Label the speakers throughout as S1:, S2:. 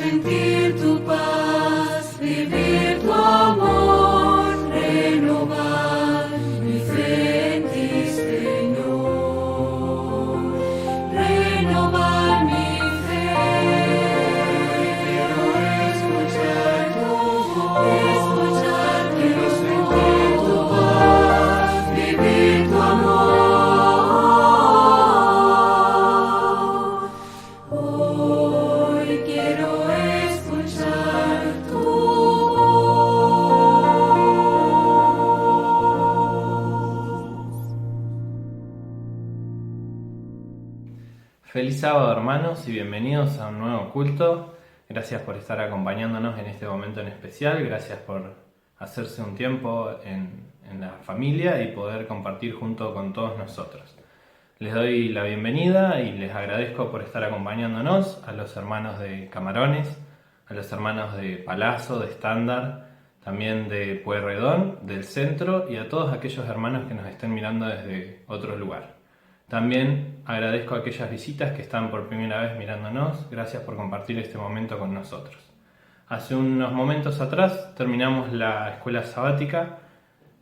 S1: sentir tu paz, vivir tu amor, renovar mi fe en ti, Señor. Renovar mi fe, quiero escuchar tu voz, quiero sentir tu paz, vivir tu amor. Hoy quiero escuchar tu voz.
S2: Feliz sábado, hermanos, y bienvenidos a un nuevo culto. Gracias por estar acompañándonos en este momento en especial. Gracias por hacerse un tiempo en la familia y poder compartir junto con todos nosotros. Les doy la bienvenida y les agradezco por estar acompañándonos, a los hermanos de Camarones, a los hermanos de Palazzo, de Estándar, también de Pueyrredón, del centro, y a todos aquellos hermanos que nos estén mirando desde otro lugar. También agradezco a aquellas visitas que están por primera vez mirándonos. Gracias por compartir este momento con nosotros. Hace unos momentos atrás terminamos la escuela sabática.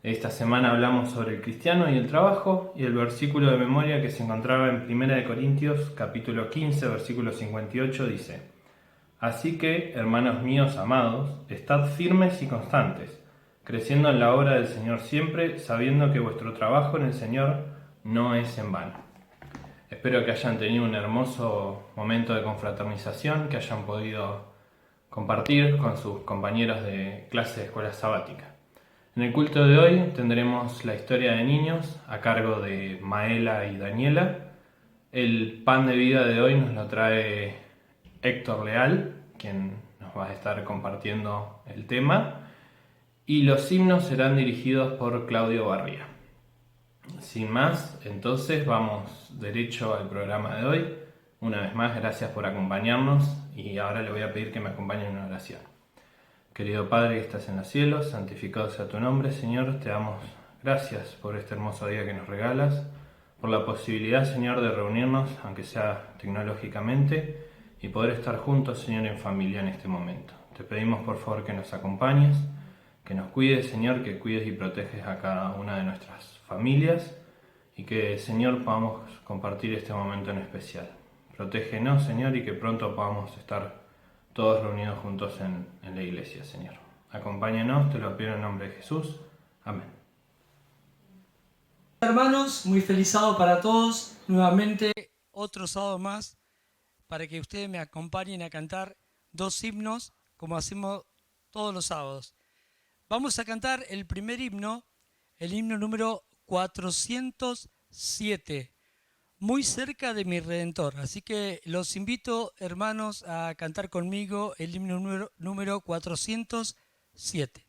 S2: Esta semana hablamos sobre el cristiano y el trabajo, y el versículo de memoria que se encontraba en 1 Corintios capítulo 15, versículo 58 dice: Así que, hermanos míos amados, estad firmes y constantes, creciendo en la obra del Señor siempre, sabiendo que vuestro trabajo en el Señor no es en vano. Espero que hayan tenido un hermoso momento de confraternización, que hayan podido compartir con sus compañeros de clase de escuela sabática. En el culto de hoy tendremos la historia de niños a cargo de Maela y Daniela. El pan de vida de hoy nos lo trae Héctor Leal, quien nos va a estar compartiendo el tema, y los himnos serán dirigidos por Claudio Barría. Sin más, entonces vamos derecho al programa de hoy. Una vez más, gracias por acompañarnos, y ahora le voy a pedir que me acompañen en una oración. Querido Padre que estás en los cielos, santificado sea tu nombre, Señor. Te damos gracias por este hermoso día que nos regalas, por la posibilidad, Señor, de reunirnos, aunque sea tecnológicamente, y poder estar juntos, Señor, en familia en este momento. Te pedimos, por favor, que nos acompañes, que nos cuides, Señor, que cuides y proteges a cada una de nuestras familias, y que, Señor, podamos compartir este momento en especial. Protégenos, Señor, y que pronto podamos estar todos reunidos juntos en la iglesia, Señor. Acompáñanos, te lo pido en nombre de Jesús. Amén.
S3: Hermanos, muy feliz sábado para todos. Nuevamente, otro sábado más, para que ustedes me acompañen a cantar dos himnos, como hacemos todos los sábados. Vamos a cantar el primer himno, el himno número 407, muy cerca de mi Redentor. Así que los invito, hermanos, a cantar conmigo el himno número 407.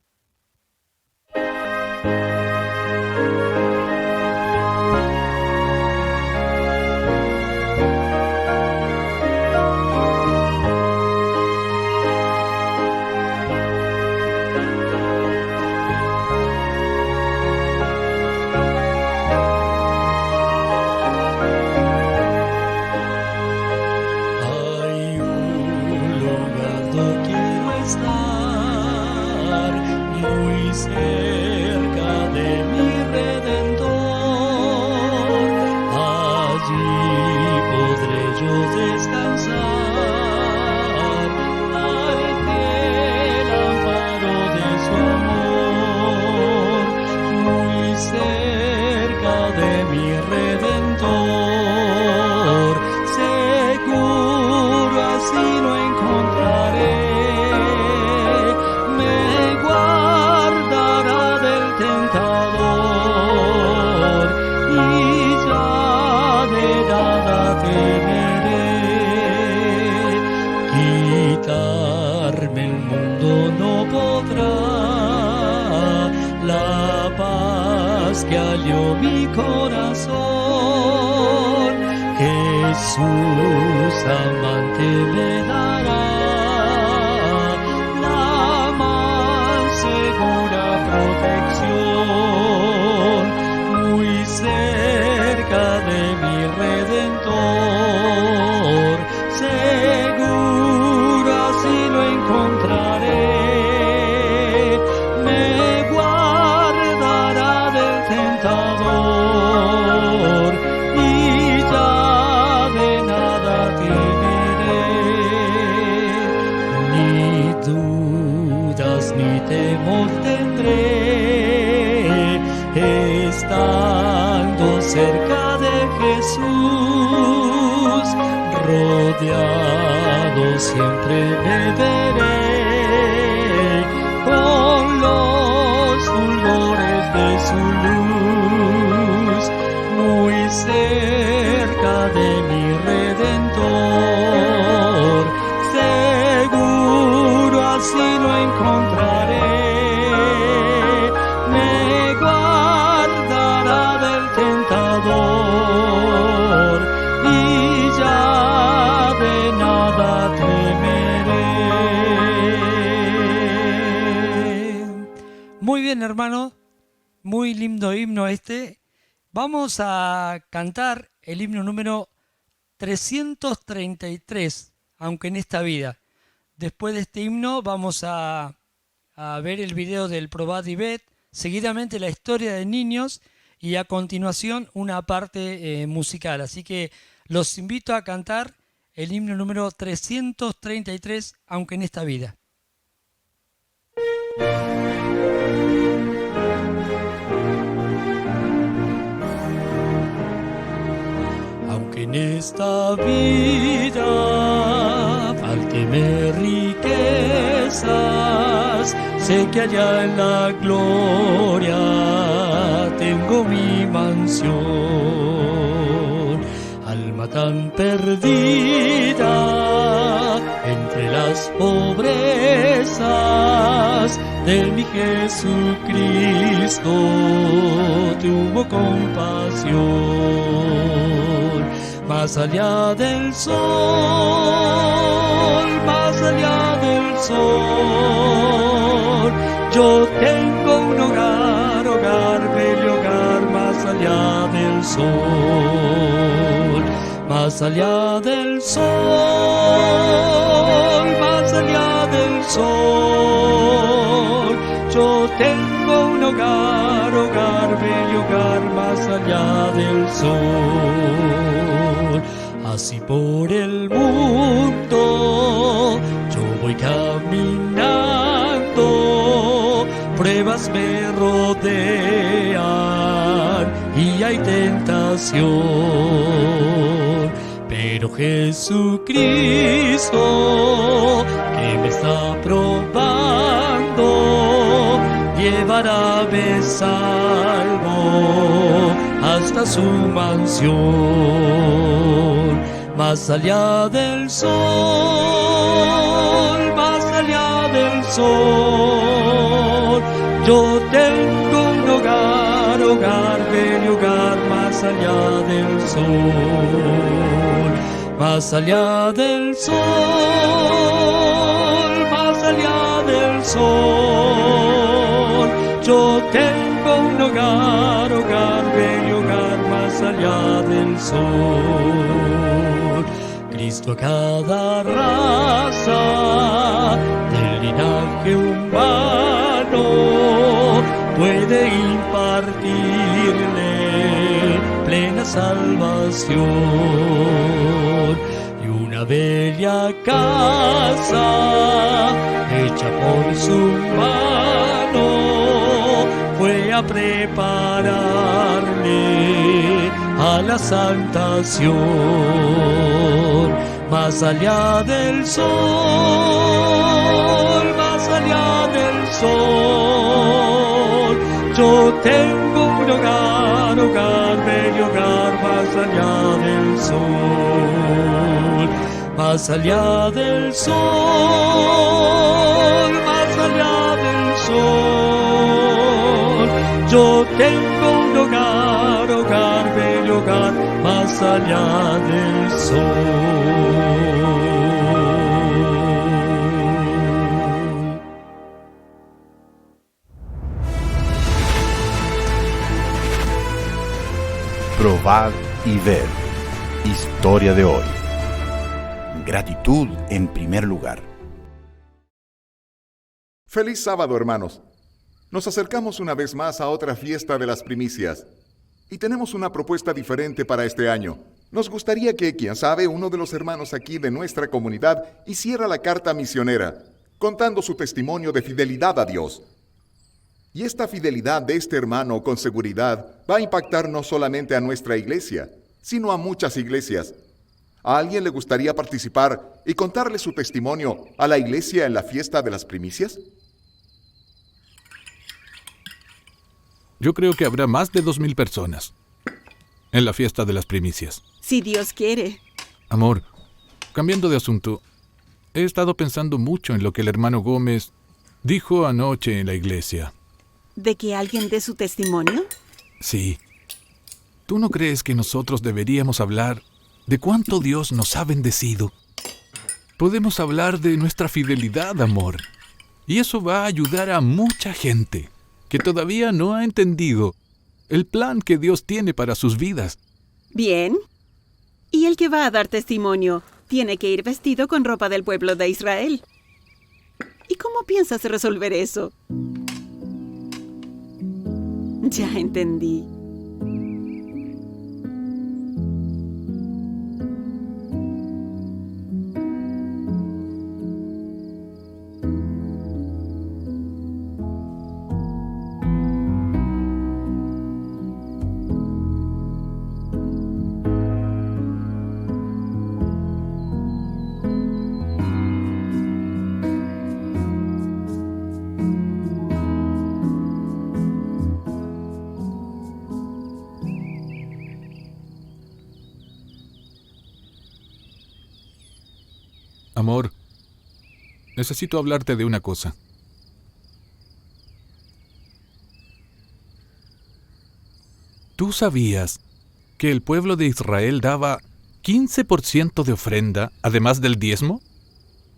S4: Cerca de mi Redentor, allí podré yo descansar ante el amparo de su amor. Muy cerca de mi Redentor, seguro así lo encontraré. Quitarme el mundo no podrá la paz que halló mi corazón. Jesús amante me dará la más segura protección. Muy cerca de mi Redentor, seguro así lo dudas ni temor tendré, estando cerca de Jesús, rodeado siempre me veré, con los fulgores de su luz, muy cerca de mi Redentor, seguro así lo encontraré, me guardará del tentador y ya de nada temeré.
S3: Muy bien, hermano, muy lindo himno este. Vamos a cantar el himno número 333, aunque en esta vida. Después de este himno vamos a ver el video del Probat Ibet, seguidamente la historia de niños y a continuación una parte musical. Así que los invito a cantar el himno número 333, aunque en esta vida.
S4: Aunque en esta vida faltenme riquezas, sé que allá en la gloria tengo mi mansión. Alma tan perdida entre las pobrezas de mi Jesucristo, tuvo compasión. Más allá del sol, más allá del sol, yo tengo un hogar, hogar, bello hogar, más allá del sol, más allá del sol, más allá del sol, yo tengo un hogar, hogar, bello hogar, más allá del sol. Así por el mundo yo voy caminando, pruebas me rodean y hay tentación, pero Jesucristo que me está probando llevará-me salvo hasta su mansión. Más allá del sol, más allá del sol, yo tengo un hogar, hogar, bello hogar, más allá del sol, más allá del sol, más allá del sol, yo tengo un hogar, hogar, bello hogar, más allá del sol. Cristo a cada raza del linaje humano puede impartirle plena salvación. Y una bella casa hecha por su mano fue a prepararle a la santación. Más allá del sol, más allá del sol, yo tengo un hogar, hogar, bello hogar, más allá del sol, más allá del sol, más allá del sol, yo tengo un hogar, hogar, bello hogar, más allá del sol.
S5: Probad y ved. Historia de hoy. Gratitud en primer lugar.
S6: Feliz sábado, hermanos. Nos acercamos una vez más a otra fiesta de las primicias. Y tenemos una propuesta diferente para este año. Nos gustaría que, quién sabe, uno de los hermanos aquí de nuestra comunidad hiciera la carta misionera. contando su testimonio de fidelidad a Dios. Y esta fidelidad de este hermano con seguridad va a impactar no solamente a nuestra iglesia, sino a muchas iglesias. ¿A alguien le gustaría participar y contarle su testimonio a la iglesia en la fiesta de las primicias?
S7: Yo creo que habrá más de 2,000 personas en la fiesta de las primicias.
S8: Si Dios quiere.
S7: Amor, cambiando de asunto, he estado pensando mucho en lo que el hermano Gómez dijo anoche en la iglesia.
S8: ¿De que alguien dé su testimonio?
S7: Sí. ¿Tú no crees que nosotros deberíamos hablar de cuánto Dios nos ha bendecido? Podemos hablar de nuestra fidelidad, amor. Y eso va a ayudar a mucha gente que todavía no ha entendido el plan que Dios tiene para sus vidas.
S8: Bien. Y el que va a dar testimonio tiene que ir vestido con ropa del pueblo de Israel. ¿Y cómo piensas resolver eso? Ya entendí.
S7: Amor, necesito hablarte de una cosa. ¿Tú sabías que el pueblo de Israel daba 15% de ofrenda, además del diezmo?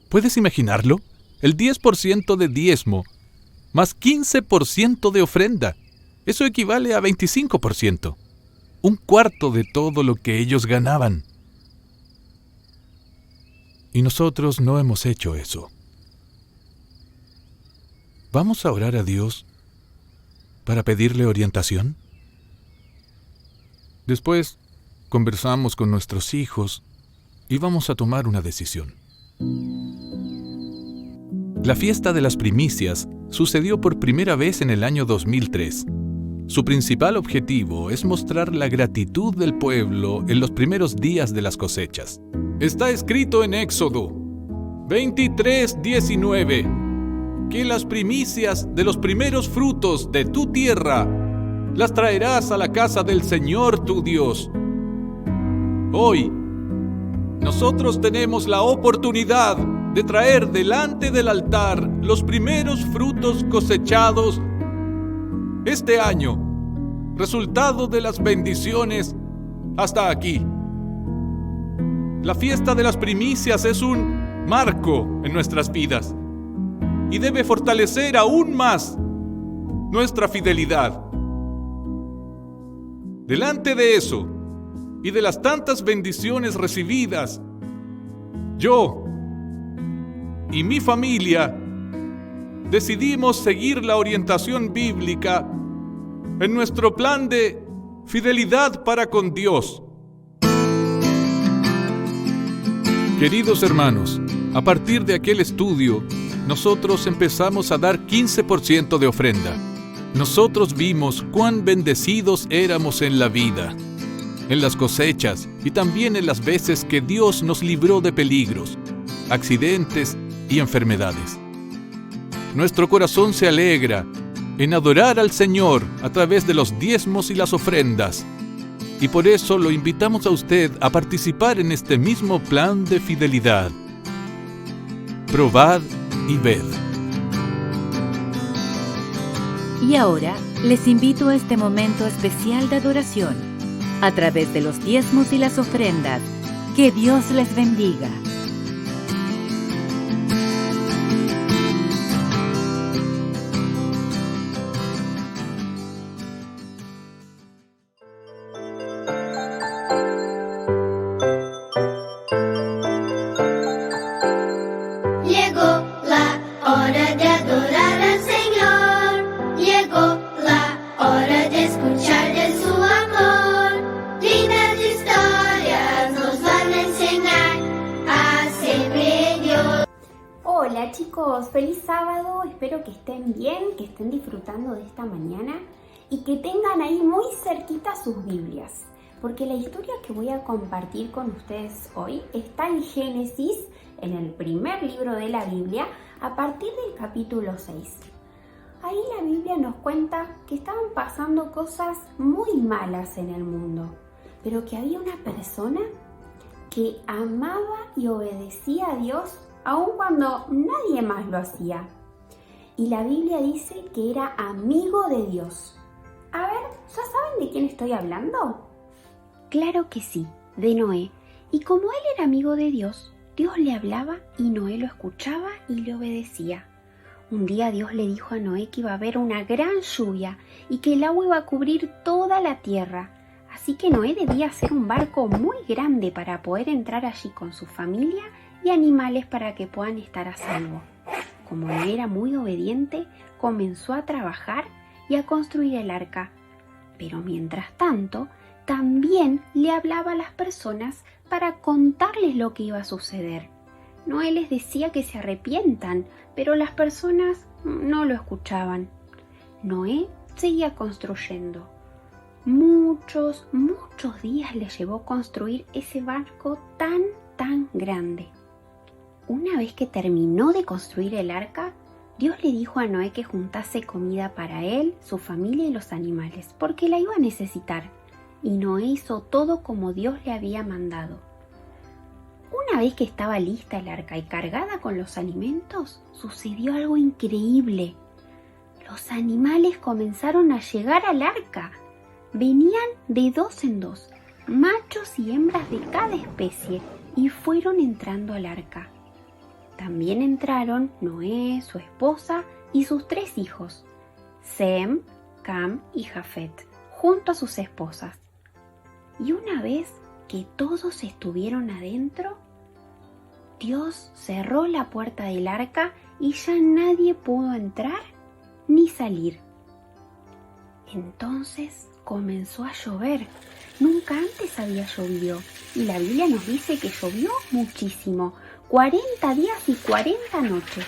S7: ¿Puedes imaginarlo? El 10% de diezmo, más 15% de ofrenda. Eso equivale a 25%. Un cuarto de todo lo que ellos ganaban. Y nosotros no hemos hecho eso. ¿Vamos a orar a Dios para pedirle orientación? Después, conversamos con nuestros hijos y vamos a tomar una decisión. La fiesta de las primicias sucedió por primera vez en el año 2003. Su principal objetivo es mostrar la gratitud del pueblo en los primeros días de las cosechas. Está escrito en Éxodo 23:19 que las primicias de los primeros frutos de tu tierra las traerás a la casa del Señor tu Dios. Hoy, nosotros tenemos la oportunidad de traer delante del altar los primeros frutos cosechados este año, resultado de las bendiciones hasta aquí. La fiesta de las primicias es un marco en nuestras vidas y debe fortalecer aún más nuestra fidelidad. Delante de eso y de las tantas bendiciones recibidas, yo y mi familia decidimos seguir la orientación bíblica en nuestro plan de fidelidad para con Dios. Queridos hermanos, a partir de aquel estudio, nosotros empezamos a dar 15% de ofrenda. Nosotros vimos cuán bendecidos éramos en la vida, en las cosechas y también en las veces que Dios nos libró de peligros, accidentes y enfermedades. Nuestro corazón se alegra en adorar al Señor a través de los diezmos y las ofrendas. Y por eso lo invitamos a usted a participar en este mismo plan de fidelidad. Probad y ved.
S9: Y ahora les invito a este momento especial de adoración, a través de los diezmos y las ofrendas. Que Dios les bendiga.
S1: Llegó la hora de adorar al Señor. Llegó la hora de escuchar de su amor. Lindas historias nos van a enseñar a servir Dios.
S10: Hola. Hola chicos, feliz sábado, espero que estén bien, que estén disfrutando de esta mañana y que tengan ahí muy cerquita sus Biblias, porque la historia que voy a compartir con ustedes hoy está en Génesis, en el primer libro de la Biblia, a partir del capítulo 6. Ahí la Biblia nos cuenta que estaban pasando cosas muy malas en el mundo, pero que había una persona que amaba y obedecía a Dios aun cuando nadie más lo hacía. Y la Biblia dice que era amigo de Dios. A ver, ¿ya saben de quién estoy hablando?
S11: Claro que sí, de Noé. Y como él era amigo de Dios, Dios le hablaba y Noé lo escuchaba y le obedecía. Un día Dios le dijo a Noé que iba a haber una gran lluvia y que el agua iba a cubrir toda la tierra. Así que Noé debía hacer un barco muy grande para poder entrar allí con su familia y animales para que puedan estar a salvo. Como Noé era muy obediente, comenzó a trabajar y a construir el arca. Pero mientras tanto, también le hablaba a las personas para contarles lo que iba a suceder. Noé les decía que se arrepientan, pero las personas no lo escuchaban. Noé seguía construyendo. Muchos días le llevó construir ese barco tan grande. Una vez que terminó de construir el arca, Dios le dijo a Noé que juntase comida para él, su familia y los animales, porque la iba a necesitar. Y Noé hizo todo como Dios le había mandado. Una vez que estaba lista el arca y cargada con los alimentos, sucedió algo increíble. Los animales comenzaron a llegar al arca. Venían de 2 en 2, machos y hembras de cada especie, y fueron entrando al arca. También entraron Noé, su esposa y sus 3 hijos, Sem, Cam y Jafet, junto a sus esposas. Y una vez que todos estuvieron adentro, Dios cerró la puerta del arca y ya nadie pudo entrar ni salir. Entonces comenzó a llover. Nunca antes había llovido y la Biblia nos dice que llovió muchísimo, 40 días y 40 noches.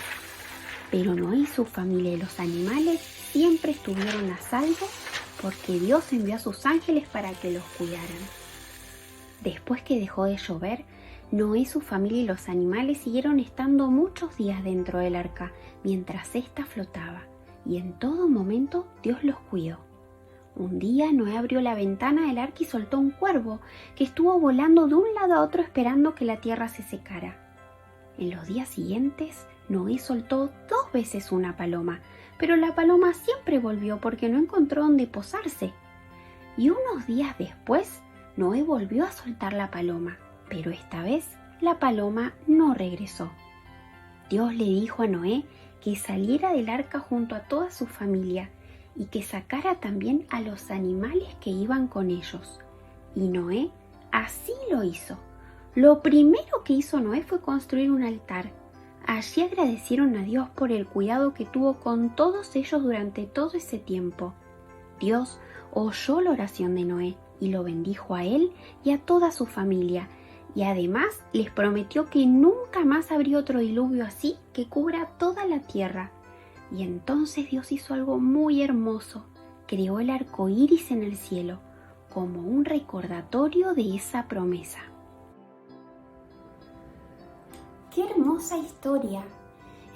S11: Pero Noé y su familia y los animales siempre estuvieron a salvo porque Dios envió a sus ángeles para que los cuidaran. Después que dejó de llover, Noé, su familia y los animales siguieron estando muchos días dentro del arca mientras ésta flotaba, y en todo momento Dios los cuidó. Un día Noé abrió la ventana del arca y soltó un cuervo que estuvo volando de un lado a otro esperando que la tierra se secara. En los días siguientes, Noé soltó 2 veces una paloma, pero la paloma siempre volvió porque no encontró dónde posarse. Y unos días después, Noé volvió a soltar la paloma, pero esta vez la paloma no regresó. Dios le dijo a Noé que saliera del arca junto a toda su familia y que sacara también a los animales que iban con ellos. Y Noé así lo hizo. Lo primero que hizo Noé fue construir un altar. Allí agradecieron a Dios por el cuidado que tuvo con todos ellos durante todo ese tiempo. Dios oyó la oración de Noé y lo bendijo a él y a toda su familia, y además les prometió que nunca más habría otro diluvio así que cubra toda la tierra. Y entonces Dios hizo algo muy hermoso, creó el arco iris en el cielo, como un recordatorio de esa promesa.
S10: ¡Qué hermosa historia!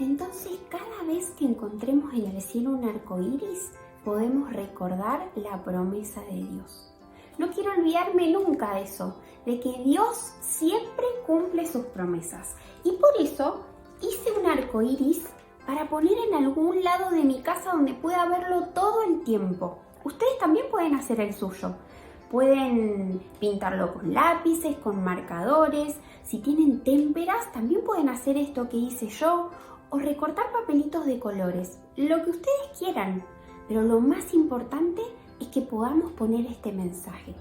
S10: Entonces, cada vez que encontremos en el cielo un arco iris, podemos recordar la promesa de Dios. No quiero olvidarme nunca de eso, de que Dios siempre cumple sus promesas. Y por eso hice un arco iris para poner en algún lado de mi casa donde pueda verlo todo el tiempo. Ustedes también pueden hacer el suyo. Pueden pintarlo con lápices, con marcadores. Si tienen témperas, también pueden hacer esto que hice yo, o recortar papelitos de colores, lo que ustedes quieran. Pero lo más importante es que podamos poner este mensaje,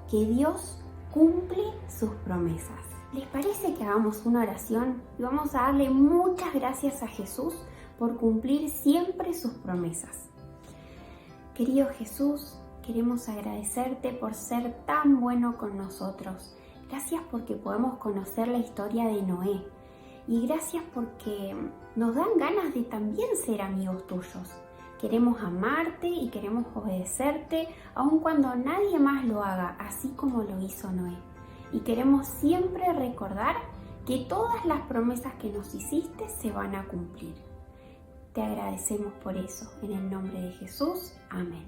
S10: que Dios cumple sus promesas. ¿Les parece que hagamos una oración y vamos a darle muchas gracias a Jesús por cumplir siempre sus promesas? Querido Jesús, queremos agradecerte por ser tan bueno con nosotros. Gracias porque podemos conocer la historia de Noé Y gracias porque nos dan ganas de también ser amigos tuyos. Queremos amarte y queremos obedecerte, aun cuando nadie más lo haga, así como lo hizo Noé. Y queremos siempre recordar que todas las promesas que nos hiciste se van a cumplir. Te agradecemos por eso. En el nombre de Jesús. Amén.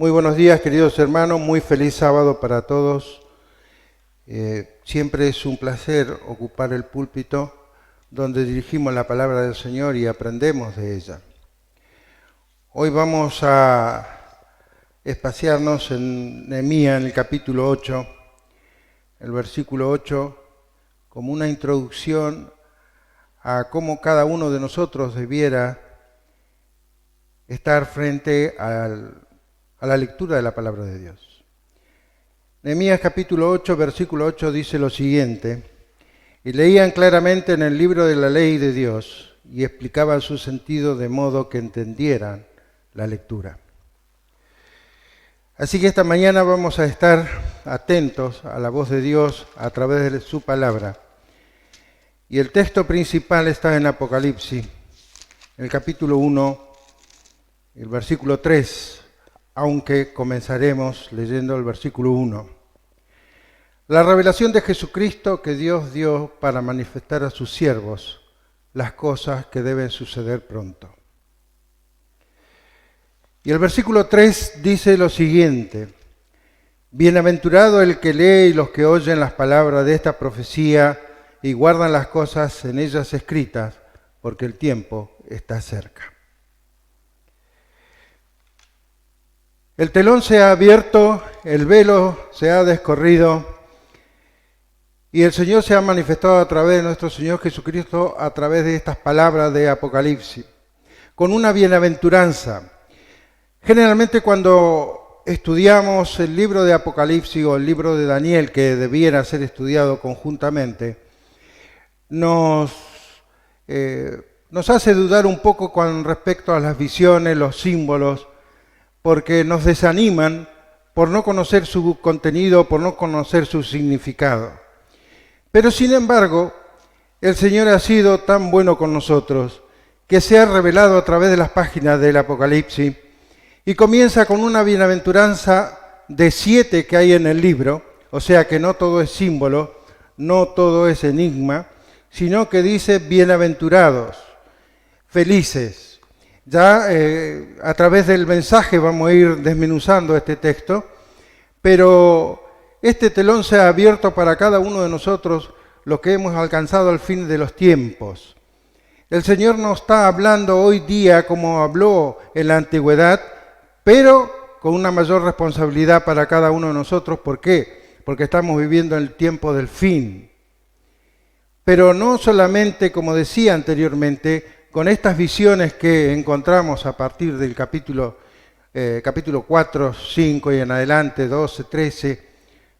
S12: Muy buenos días, queridos hermanos, muy feliz sábado para todos. Siempre es un placer ocupar el púlpito donde dirigimos la palabra del Señor y aprendemos de ella. Hoy vamos a espaciarnos en Nehemías, en el capítulo 8, el versículo 8, como una introducción a cómo cada uno de nosotros debiera estar frente a la lectura de la palabra de Dios. Nehemías capítulo 8, versículo 8 dice lo siguiente: y leían claramente en el libro de la ley de Dios y explicaban su sentido de modo que entendieran la lectura. Así que esta mañana vamos a estar atentos a la voz de Dios a través de su palabra. Y el texto principal está en Apocalipsis, en el capítulo 1, el versículo 3, aunque comenzaremos leyendo el versículo 1. La revelación de Jesucristo que Dios dio para manifestar a sus siervos las cosas que deben suceder pronto. Y el versículo 3 dice lo siguiente: bienaventurado el que lee y los que oyen las palabras de esta profecía y guardan las cosas en ellas escritas, porque el tiempo está cerca. El telón se ha abierto, el velo se ha descorrido y el Señor se ha manifestado a través de nuestro Señor Jesucristo a través de estas palabras de Apocalipsis, con una bienaventuranza. Generalmente cuando estudiamos el libro de Apocalipsis o el libro de Daniel, que debiera ser estudiado conjuntamente, nos hace dudar un poco con respecto a las visiones, los símbolos, porque nos desaniman por no conocer su contenido, por no conocer su significado. Pero sin embargo, el Señor ha sido tan bueno con nosotros que se ha revelado a través de las páginas del Apocalipsis y comienza con una bienaventuranza de 7 que hay en el libro, o sea que no todo es símbolo, no todo es enigma, sino que dice bienaventurados, felices. Ya a través del mensaje vamos a ir desmenuzando este texto, pero este telón se ha abierto para cada uno de nosotros, los que hemos alcanzado el fin de los tiempos. El Señor nos está hablando hoy día como habló en la antigüedad, pero con una mayor responsabilidad para cada uno de nosotros. ¿Por qué? Porque estamos viviendo el tiempo del fin. Pero no solamente, como decía anteriormente, con estas visiones que encontramos a partir del capítulo 4, 5 y en adelante, 12, 13,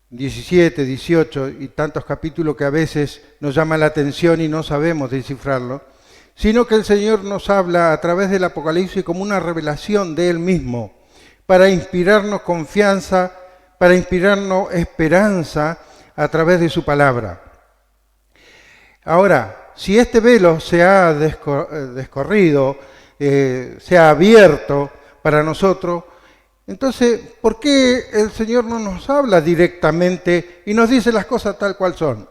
S12: 17, 18 y tantos capítulos que a veces nos llaman la atención y no sabemos descifrarlo, sino que el Señor nos habla a través del Apocalipsis como una revelación de Él mismo, para inspirarnos confianza, para inspirarnos esperanza a través de su palabra. Ahora, si este velo se ha descorrido, se ha abierto para nosotros, entonces, ¿por qué el Señor no nos habla directamente y nos dice las cosas tal cual son?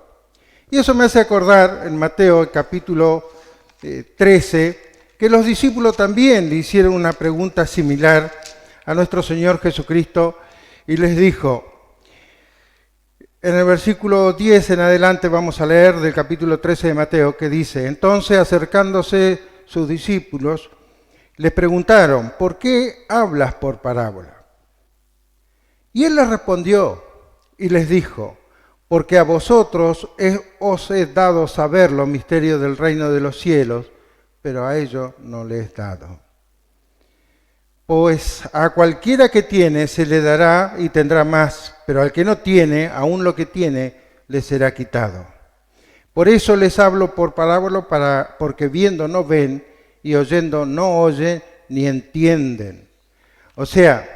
S12: Y eso me hace acordar en Mateo, el capítulo 13, que los discípulos también le hicieron una pregunta similar a nuestro Señor Jesucristo y les dijo, en el versículo 10 en adelante vamos a leer del capítulo 13 de Mateo, que dice: entonces acercándose sus discípulos, les preguntaron, ¿por qué hablas por parábola? Y él les respondió y les dijo, porque a vosotros os he dado saber los misterios del reino de los cielos, pero a ellos no les he dado. Pues a cualquiera que tiene se le dará y tendrá más, pero al que no tiene, aún lo que tiene, le será quitado. Por eso les hablo por parábola, porque viendo no ven y oyendo no oyen ni entienden. O sea,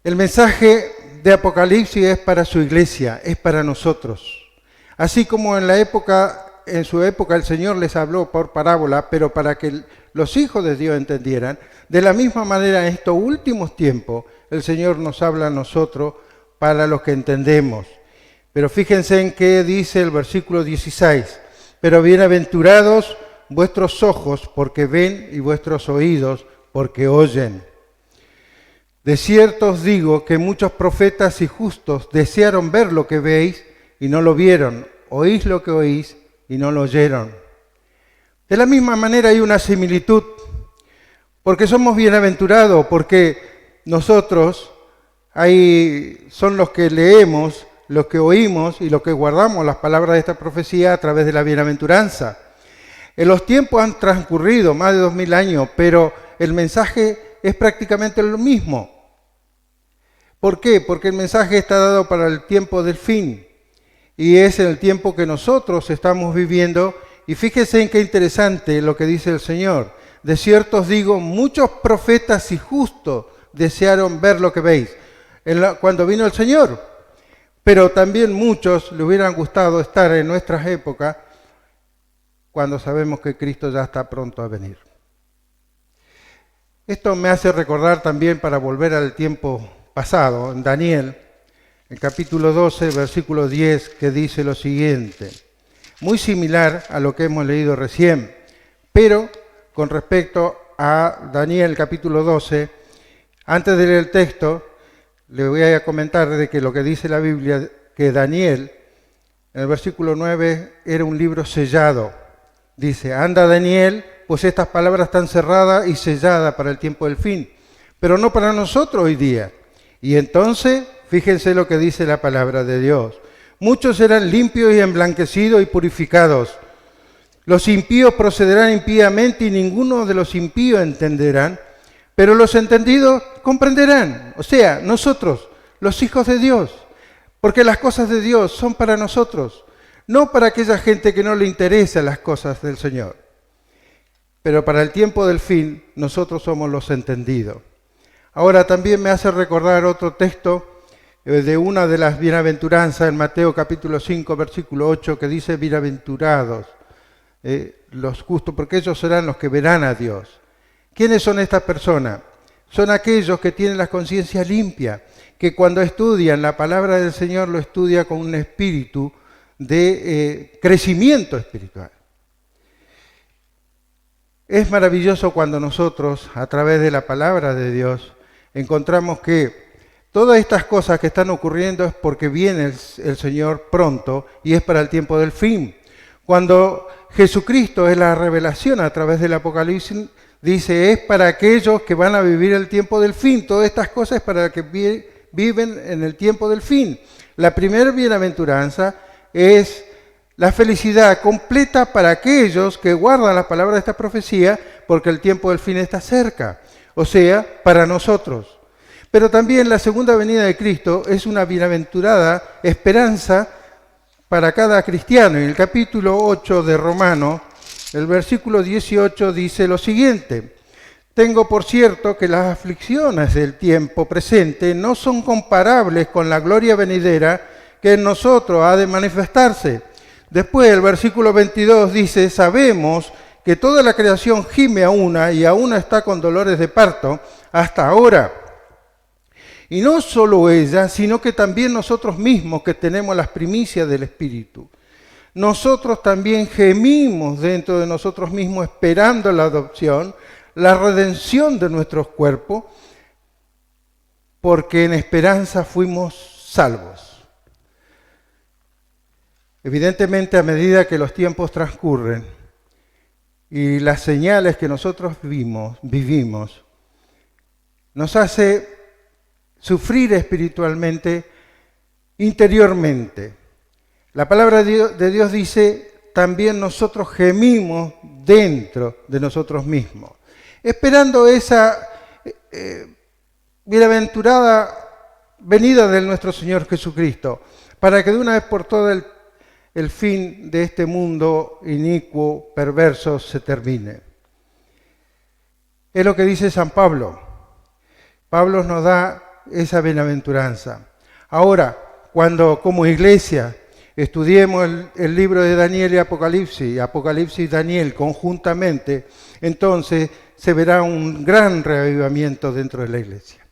S12: el mensaje de Apocalipsis es para su iglesia, es para nosotros. Así como en su época el Señor les habló por parábola, pero para que los hijos de Dios entendieran, de la misma manera en estos últimos tiempos el Señor nos habla a nosotros para los que entendemos. Pero fíjense en qué dice el versículo 16, pero bienaventurados vuestros ojos porque ven y vuestros oídos porque oyen. De cierto os digo que muchos profetas y justos desearon ver lo que veis y no lo vieron, oís lo que oís y no lo oyeron. De la misma manera hay una similitud, porque somos bienaventurados, porque nosotros son los que leemos, los que oímos y los que guardamos las palabras de esta profecía a través de la bienaventuranza. En los tiempos han transcurrido más de 2000 años, pero el mensaje es prácticamente lo mismo. ¿Por qué? Porque el mensaje está dado para el tiempo del fin y es el tiempo que nosotros estamos viviendo. Y fíjense en qué interesante lo que dice el Señor. De cierto os digo, muchos profetas y justos desearon ver lo que veis cuando vino el Señor, pero también muchos le hubieran gustado estar en nuestras épocas cuando sabemos que Cristo ya está pronto a venir. Esto me hace recordar también, para volver al tiempo pasado, en Daniel, el capítulo 12, versículo 10, que dice lo siguiente, muy similar a lo que hemos leído recién, pero con respecto a Daniel capítulo 12, antes de leer el texto, le voy a comentar de que lo que dice la Biblia, que Daniel, en el versículo 9, era un libro sellado. Dice, anda Daniel, pues estas palabras están cerradas y selladas para el tiempo del fin, pero no para nosotros hoy día. Y entonces, fíjense lo que dice la palabra de Dios. Muchos serán limpios y emblanquecidos y purificados. Los impíos procederán impíamente y ninguno de los impíos entenderán, pero los entendidos comprenderán. O sea, nosotros, los hijos de Dios, porque las cosas de Dios son para nosotros, no para aquella gente que no le interesan las cosas del Señor. Pero para el tiempo del fin, nosotros somos los entendidos. Ahora también me hace recordar otro texto de una de las bienaventuranzas en Mateo capítulo 5, versículo 8, que dice, bienaventurados los justos, porque ellos serán los que verán a Dios. ¿Quiénes son estas personas? Son aquellos que tienen la conciencia limpia, que cuando estudian la palabra del Señor lo estudian con un espíritu de crecimiento espiritual. Es maravilloso cuando nosotros, a través de la palabra de Dios, encontramos que todas estas cosas que están ocurriendo es porque viene el Señor pronto y es para el tiempo del fin. Cuando Jesucristo es la revelación a través del Apocalipsis, dice, es para aquellos que van a vivir el tiempo del fin. Todas estas cosas es para que viven en el tiempo del fin. La primera bienaventuranza es la felicidad completa para aquellos que guardan la palabra de esta profecía, porque el tiempo del fin está cerca, o sea, para nosotros. Pero también la segunda venida de Cristo es una bienaventurada esperanza para cada cristiano. En el capítulo 8 de Romanos, el versículo 18 dice lo siguiente, tengo por cierto que las aflicciones del tiempo presente no son comparables con la gloria venidera que en nosotros ha de manifestarse. Después el versículo 22 dice, sabemos que toda la creación gime a una y aún está con dolores de parto hasta ahora. Y no solo ella, sino que también nosotros mismos que tenemos las primicias del Espíritu. Nosotros también gemimos dentro de nosotros mismos esperando la adopción, la redención de nuestros cuerpos, porque en esperanza fuimos salvos. Evidentemente, a medida que los tiempos transcurren y las señales que nosotros vivimos, nos hace sufrir espiritualmente, interiormente. La palabra de Dios dice, también nosotros gemimos dentro de nosotros mismos, esperando esa bienaventurada venida de nuestro Señor Jesucristo, para que de una vez por todas el fin de este mundo inicuo, perverso, se termine. Es lo que dice San Pablo. Pablo nos da esa bienaventuranza. Ahora, cuando como iglesia estudiemos el libro de Daniel y Apocalipsis y Daniel conjuntamente, entonces se verá un gran reavivamiento dentro de la iglesia.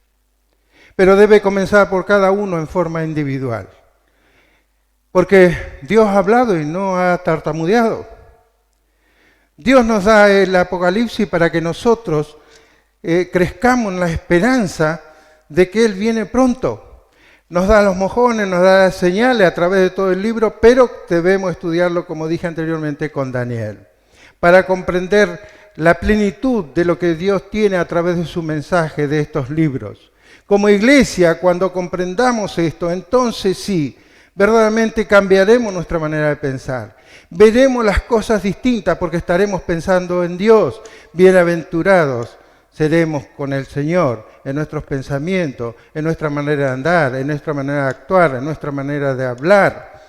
S12: Pero debe comenzar por cada uno en forma individual. Porque Dios ha hablado y no ha tartamudeado. Dios nos da el Apocalipsis para que nosotros crezcamos en la esperanza de que Él viene pronto. Nos da los mojones, nos da las señales a través de todo el libro, pero debemos estudiarlo, como dije anteriormente, con Daniel, para comprender la plenitud de lo que Dios tiene a través de su mensaje, de estos libros. Como iglesia, cuando comprendamos esto, entonces sí, verdaderamente cambiaremos nuestra manera de pensar. Veremos las cosas distintas porque estaremos pensando en Dios. Bienaventurados seremos con el Señor en nuestros pensamientos, en nuestra manera de andar, en nuestra manera de actuar, en nuestra manera de hablar.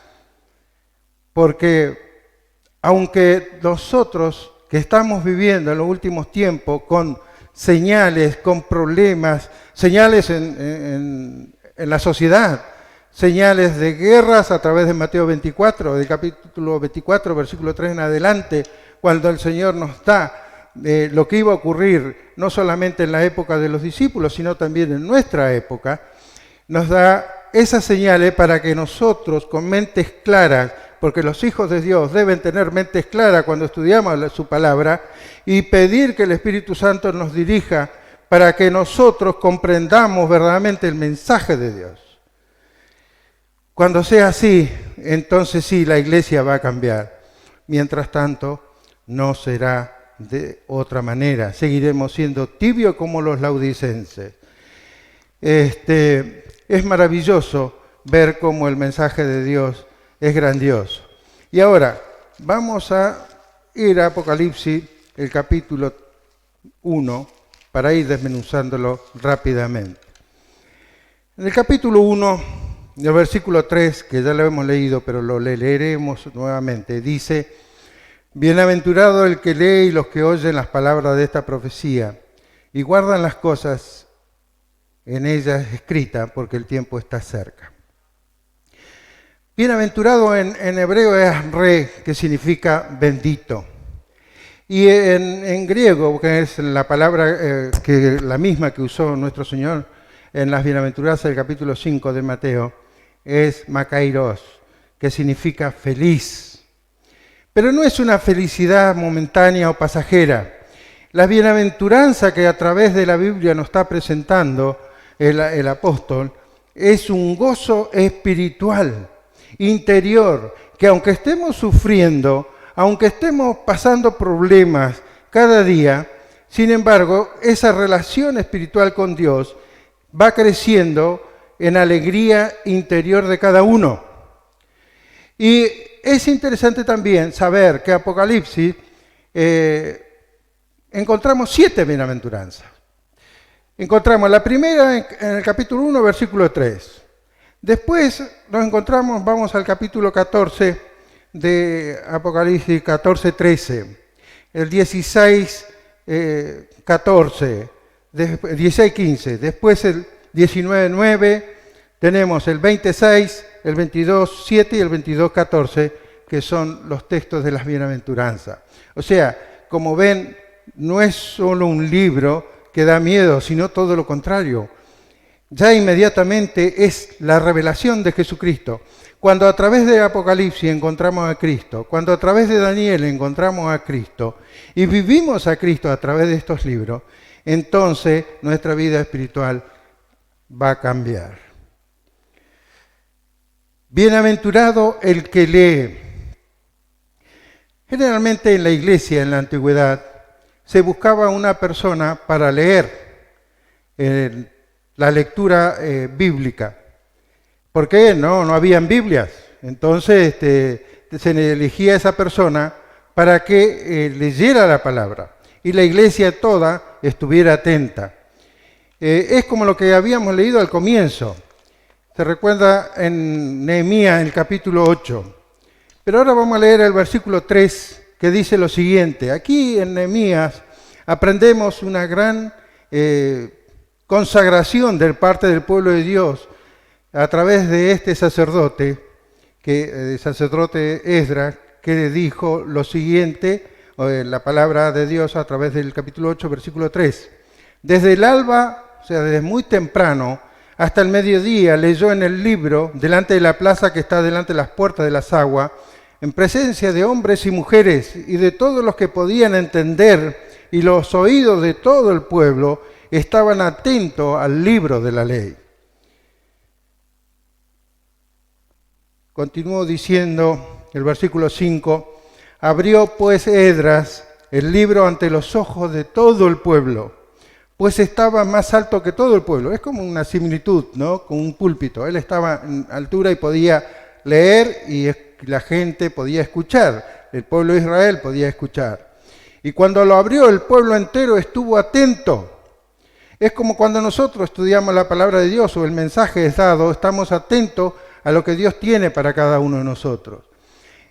S12: Porque aunque nosotros que estamos viviendo en los últimos tiempos con señales, con problemas, señales en la sociedad, señales de guerras a través de Mateo 24, del capítulo 24, versículo 3 en adelante, cuando el Señor nos da lo que iba a ocurrir, no solamente en la época de los discípulos, sino también en nuestra época, nos da esas señales para que nosotros, con mentes claras, porque los hijos de Dios deben tener mentes claras cuando estudiamos su palabra, y pedir que el Espíritu Santo nos dirija para que nosotros comprendamos verdaderamente el mensaje de Dios. Cuando sea así, entonces sí, la iglesia va a cambiar. Mientras tanto, no será de otra manera. Seguiremos siendo tibios como los laodicenses. Es maravilloso ver cómo el mensaje de Dios es grandioso. Y ahora, vamos a ir a Apocalipsis, el capítulo 1, para ir desmenuzándolo rápidamente. En el capítulo 1, el versículo 3, que ya lo hemos leído, pero lo leeremos nuevamente, dice: bienaventurado el que lee y los que oyen las palabras de esta profecía y guardan las cosas en ellas escritas, porque el tiempo está cerca. Bienaventurado en hebreo es re, que significa bendito. Y en griego, que es la palabra, la misma que usó nuestro Señor en las bienaventuranzas del capítulo 5 de Mateo, es makairos, que significa feliz. Pero no es una felicidad momentánea o pasajera. La bienaventuranza que a través de la Biblia nos está presentando el apóstol es un gozo espiritual, interior, que aunque estemos sufriendo, aunque estemos pasando problemas cada día, sin embargo, esa relación espiritual con Dios va creciendo en alegría interior de cada uno. Y es interesante también saber que en Apocalipsis encontramos 7 bienaventuranzas. Encontramos la primera en el capítulo 1, versículo 3. Después nos encontramos, vamos al capítulo 14 de Apocalipsis, 14, 13. El 16, 14. 16, 15. Después el 19, 9. Tenemos el 26, el 22, 7 y el 22, 14, que son los textos de las bienaventuranzas. O sea, como ven, no es solo un libro que da miedo, sino todo lo contrario. Ya inmediatamente es la revelación de Jesucristo. Cuando a través de Apocalipsis encontramos a Cristo, cuando a través de Daniel encontramos a Cristo y vivimos a Cristo a través de estos libros, entonces nuestra vida espiritual va a cambiar. Bienaventurado el que lee. Generalmente en la iglesia, en la antigüedad, se buscaba una persona para leer la lectura bíblica. ¿Por qué? No habían Biblias. Entonces se elegía a esa persona para que leyera la palabra y la iglesia toda estuviera atenta. Es como lo que habíamos leído al comienzo. Se recuerda en Nehemías, en el capítulo 8. Pero ahora vamos a leer el versículo 3, que dice lo siguiente. Aquí en Nehemías aprendemos una gran consagración de parte del pueblo de Dios a través de este sacerdote, el sacerdote Esdras, que dijo lo siguiente, la palabra de Dios a través del capítulo 8, versículo 3. Desde el alba, o sea, desde muy temprano, hasta el mediodía leyó en el libro, delante de la plaza que está delante de las puertas de las aguas, en presencia de hombres y mujeres y de todos los que podían entender y los oídos de todo el pueblo, estaban atentos al libro de la ley. Continúo diciendo el versículo 5, abrió pues Esdras el libro ante los ojos de todo el pueblo, pues estaba más alto que todo el pueblo. Es como una similitud, ¿no? Con un púlpito. Él estaba en altura y podía leer y la gente podía escuchar. El pueblo de Israel podía escuchar. Y cuando lo abrió, el pueblo entero estuvo atento. Es como cuando nosotros estudiamos la palabra de Dios o el mensaje es dado, estamos atentos a lo que Dios tiene para cada uno de nosotros.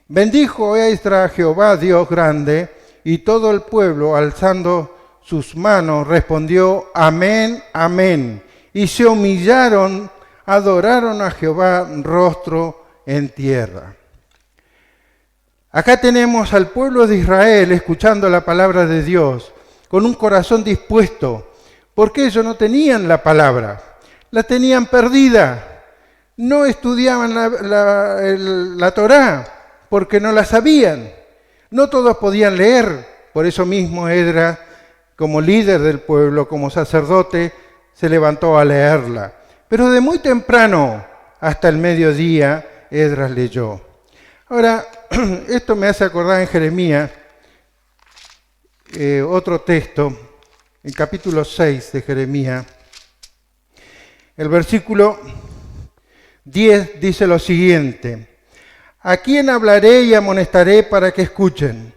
S12: Bendijo Esdras a Jehová, Dios grande, y todo el pueblo, alzando sus manos, respondió, amén, amén. Y se humillaron, adoraron a Jehová rostro en tierra. Acá tenemos al pueblo de Israel escuchando la palabra de Dios, con un corazón dispuesto, porque ellos no tenían la palabra, la tenían perdida. No estudiaban la Torá porque no la sabían. No todos podían leer. Por eso mismo Esdras, como líder del pueblo, como sacerdote, se levantó a leerla. Pero de muy temprano hasta el mediodía, Esdras leyó. Ahora, esto me hace acordar en Jeremías, otro texto, en capítulo 6 de Jeremías, el versículo 10 dice lo siguiente, ¿a quién hablaré y amonestaré para que escuchen?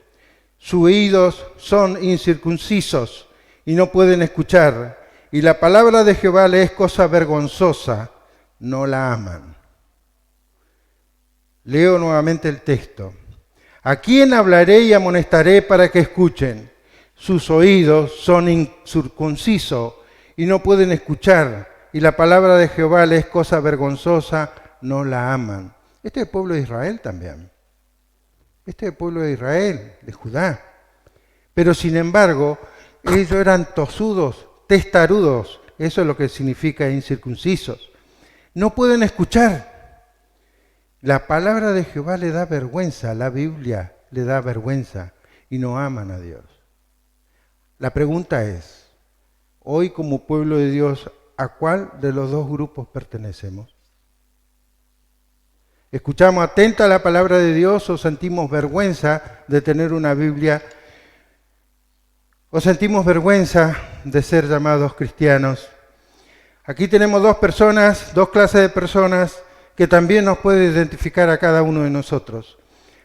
S12: Sus oídos son incircuncisos y no pueden escuchar, y la palabra de Jehová le es cosa vergonzosa, no la aman. Leo nuevamente el texto. ¿A quién hablaré y amonestaré para que escuchen? Sus oídos son incircuncisos y no pueden escuchar, y la palabra de Jehová les es cosa vergonzosa, no la aman. Este es el pueblo de Israel también. Este es el pueblo de Israel, de Judá. Pero sin embargo, ellos eran tosudos, testarudos. Eso es lo que significa incircuncisos. No pueden escuchar. La palabra de Jehová le da vergüenza, la Biblia le da vergüenza y no aman a Dios. La pregunta es, hoy como pueblo de Dios, ¿a cuál de los dos grupos pertenecemos? ¿Escuchamos atenta la palabra de Dios o sentimos vergüenza de tener una Biblia? ¿O sentimos vergüenza de ser llamados cristianos? Aquí tenemos dos clases de personas que también nos puede identificar a cada uno de nosotros.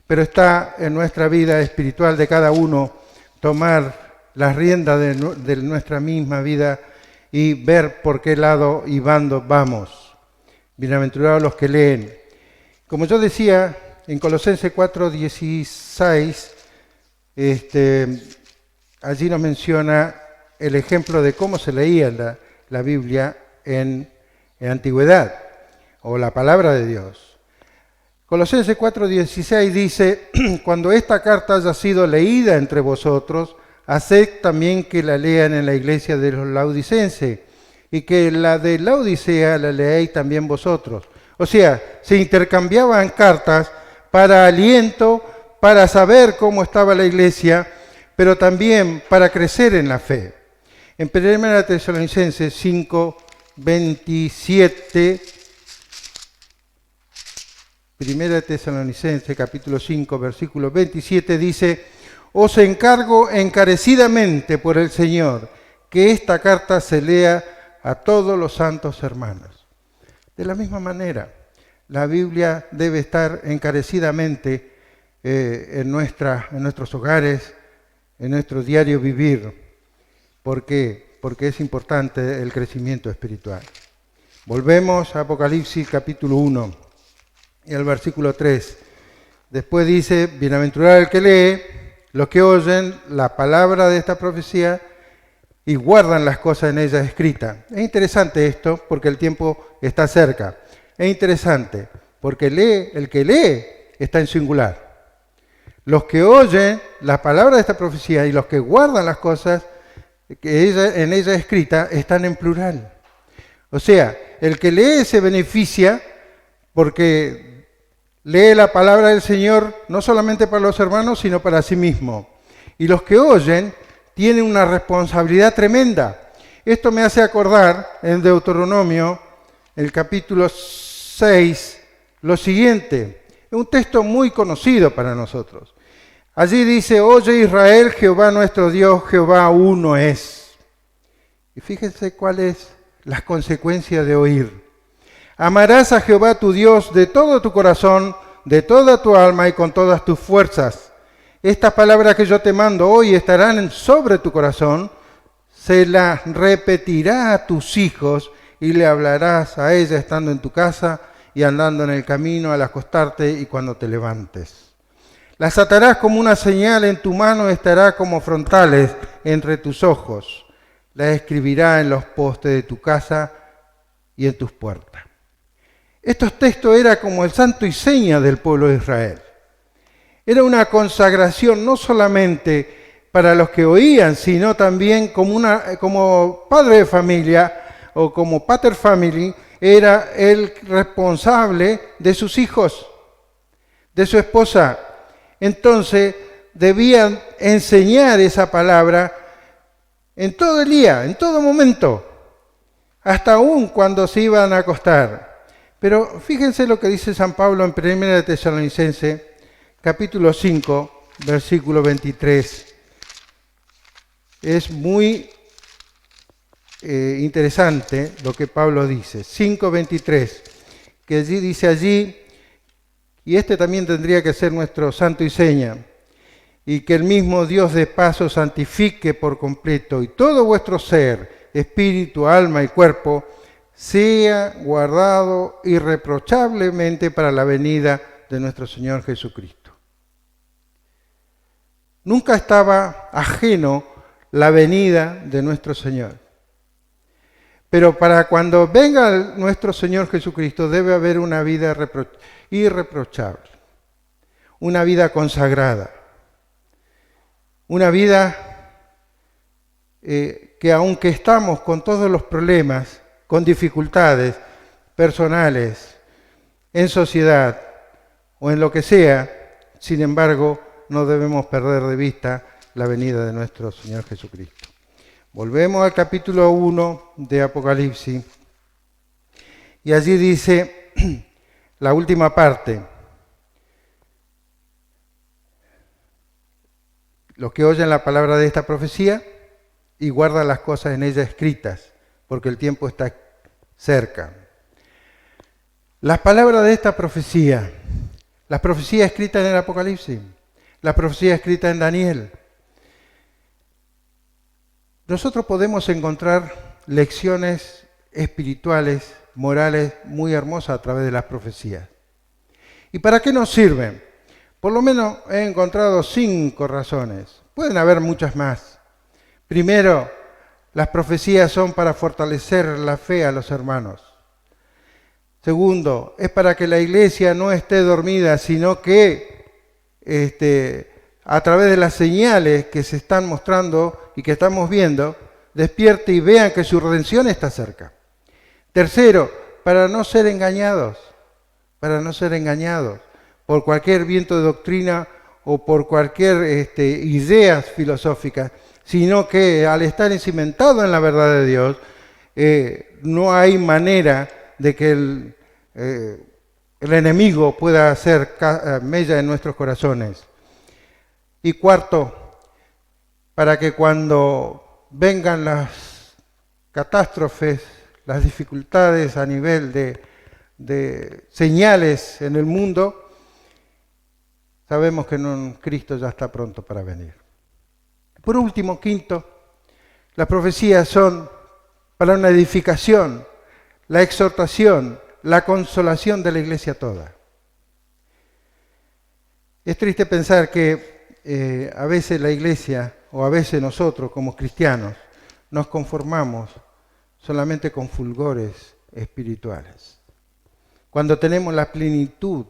S12: Pero está en nuestra vida espiritual de cada uno tomar las riendas de nuestra misma vida y ver por qué lado y bando vamos. Bienaventurados los que leen. Como yo decía, en Colosenses 4:16, allí nos menciona el ejemplo de cómo se leía la Biblia en antigüedad, o la palabra de Dios. Colosenses 4:16 dice, cuando esta carta haya sido leída entre vosotros, haced también que la lean en la iglesia de los laodicenses, y que la de Laodicea la leáis también vosotros. O sea, se intercambiaban cartas para aliento, para saber cómo estaba la iglesia, pero también para crecer en la fe. En 1 Tesalonicenses 5:27, 1 Tesalonicenses capítulo 5, versículo 27 dice, os encargo encarecidamente por el Señor que esta carta se lea a todos los santos hermanos. De la misma manera, la Biblia debe estar encarecidamente en nuestros hogares, en nuestro diario vivir. ¿Por qué? Porque es importante el crecimiento espiritual. Volvemos a Apocalipsis capítulo 1 y al versículo 3. Después dice, bienaventurado el que lee, los que oyen la palabra de esta profecía y guardan las cosas en ella escritas. Es interesante esto porque el tiempo está cerca. Es interesante porque el que lee está en singular. Los que oyen la palabra de esta profecía y los que guardan las cosas que en ella escrita están en plural. O sea, el que lee se beneficia porque lee la palabra del Señor no solamente para los hermanos, sino para sí mismo. Y los que oyen tienen una responsabilidad tremenda. Esto me hace acordar en Deuteronomio, el capítulo 6, lo siguiente. Es un texto muy conocido para nosotros. Allí dice: oye Israel, Jehová nuestro Dios, Jehová uno es. Y fíjense cuáles las consecuencias de oír. Amarás a Jehová tu Dios de todo tu corazón, de toda tu alma y con todas tus fuerzas. Estas palabras que yo te mando hoy estarán sobre tu corazón, se las repetirá a tus hijos y le hablarás a ella estando en tu casa y andando en el camino al acostarte y cuando te levantes. Las atarás como una señal en tu mano, estará como frontales entre tus ojos. Las escribirá en los postes de tu casa y en tus puertas. Estos textos eran como el santo y seña del pueblo de Israel. Era una consagración no solamente para los que oían, sino también como padre de familia o como pater family, era el responsable de sus hijos, de su esposa. Entonces debían enseñar esa palabra en todo el día, en todo momento, hasta aún cuando se iban a acostar. Pero fíjense lo que dice San Pablo en 1 Tesalonicenses, capítulo 5, versículo 23. Es muy interesante lo que Pablo dice. 5:23, que allí dice allí, y este también tendría que ser nuestro santo y seña, y que el mismo Dios de paz os santifique por completo, y todo vuestro ser, espíritu, alma y cuerpo, sea guardado irreprochablemente para la venida de nuestro Señor Jesucristo. Nunca estaba ajeno la venida de nuestro Señor. Pero para cuando venga nuestro Señor Jesucristo debe haber una vida irreprochable, una vida consagrada, una vida que aunque estamos con todos los problemas, con dificultades personales, en sociedad o en lo que sea, sin embargo, no debemos perder de vista la venida de nuestro Señor Jesucristo. Volvemos al capítulo 1 de Apocalipsis y allí dice la última parte: los que oyen la palabra de esta profecía y guardan las cosas en ella escritas, porque el tiempo está cerca. Las palabras de esta profecía, las profecías escritas en el Apocalipsis, las profecías escritas en Daniel, nosotros podemos encontrar lecciones espirituales, morales, muy hermosas a través de las profecías. ¿Y para qué nos sirven? Por lo menos he encontrado 5 razones. Pueden haber muchas más. Primero, las profecías son para fortalecer la fe a los hermanos. Segundo, es para que la iglesia no esté dormida, sino que a través de las señales que se están mostrando y que estamos viendo, despierte y vean que su redención está cerca. Tercero, para no ser engañados por cualquier viento de doctrina o por cualquier ideas filosóficas, sino que al estar encimentado en la verdad de Dios, no hay manera de que el enemigo pueda hacer mella en nuestros corazones. Y cuarto, para que cuando vengan las catástrofes, las dificultades a nivel de señales en el mundo, sabemos que Cristo ya está pronto para venir. Por último, quinto, las profecías son para una edificación, la exhortación, la consolación de la iglesia toda. Es triste pensar que a veces la iglesia, o a veces nosotros como cristianos, nos conformamos solamente con fulgores espirituales. Cuando tenemos la plenitud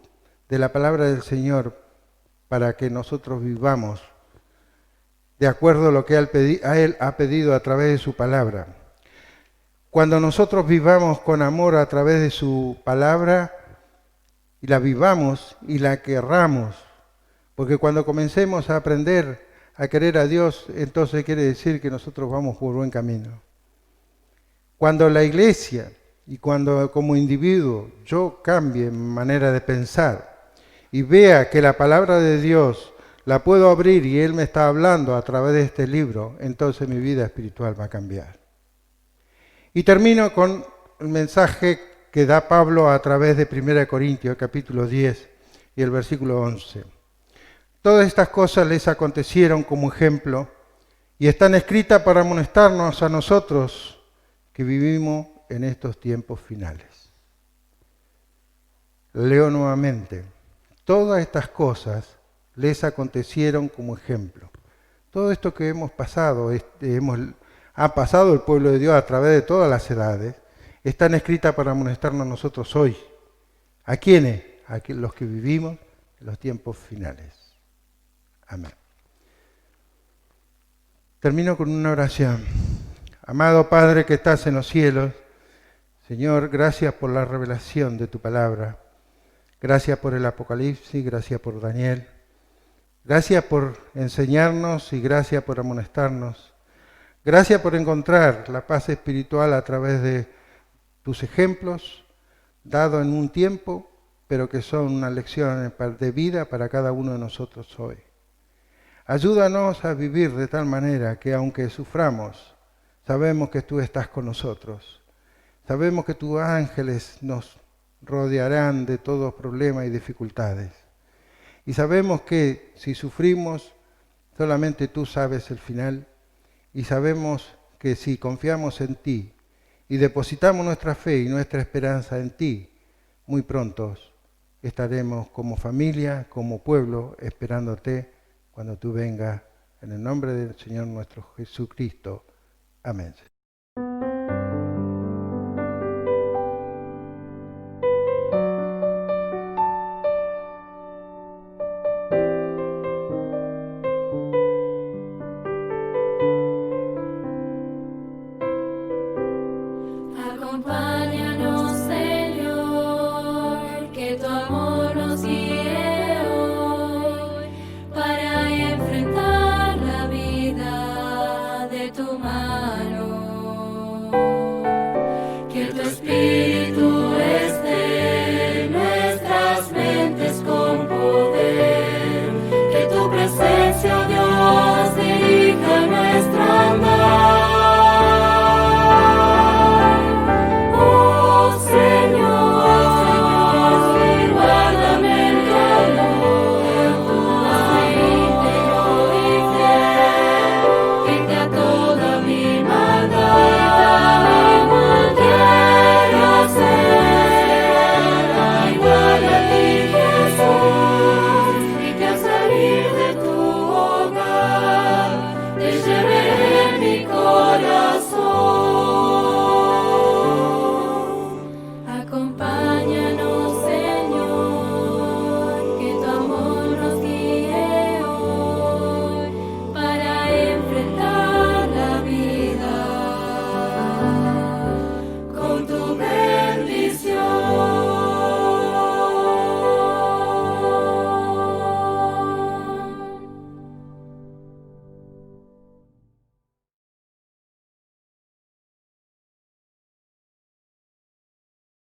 S12: de la palabra del Señor para que nosotros vivamos de acuerdo a lo que Él ha pedido a través de su palabra. Cuando nosotros vivamos con amor a través de su palabra y la vivamos y la querramos, porque cuando comencemos a aprender a querer a Dios, entonces quiere decir que nosotros vamos por buen camino. Cuando la iglesia y cuando como individuo yo cambie mi manera de pensar y vea que la palabra de Dios la puedo abrir y Él me está hablando a través de este libro, entonces mi vida espiritual va a cambiar. Y termino con el mensaje que da Pablo a través de 1 Corintios capítulo 10 y el versículo 11. Todas estas cosas les acontecieron como ejemplo y están escritas para amonestarnos a nosotros que vivimos en estos tiempos finales. Leo nuevamente. Todas estas cosas les acontecieron como ejemplo. Todo esto que hemos pasado, ha pasado el pueblo de Dios a través de todas las edades, están escritas para amonestarnos a nosotros hoy. ¿A quiénes? A los que vivimos en los tiempos finales. Amén. Termino con una oración. Amado Padre que estás en los cielos, Señor, gracias por la revelación de tu palabra. Gracias por el Apocalipsis, gracias por Daniel. Gracias por enseñarnos y gracias por amonestarnos. Gracias por encontrar la paz espiritual a través de tus ejemplos, dados en un tiempo, pero que son una lección de vida para cada uno de nosotros hoy. Ayúdanos a vivir de tal manera que aunque suframos, sabemos que tú estás con nosotros. Sabemos que tus ángeles nos rodearán de todos problemas y dificultades. Y sabemos que si sufrimos, solamente tú sabes el final. Y sabemos que si confiamos en ti y depositamos nuestra fe y nuestra esperanza en ti, muy pronto estaremos como familia, como pueblo, esperándote cuando tú vengas. En el nombre del Señor nuestro Jesucristo. Amén.
S1: Acompáñanos, Señor, que tu amor nos guíe hoy para enfrentar la vida de tu mano.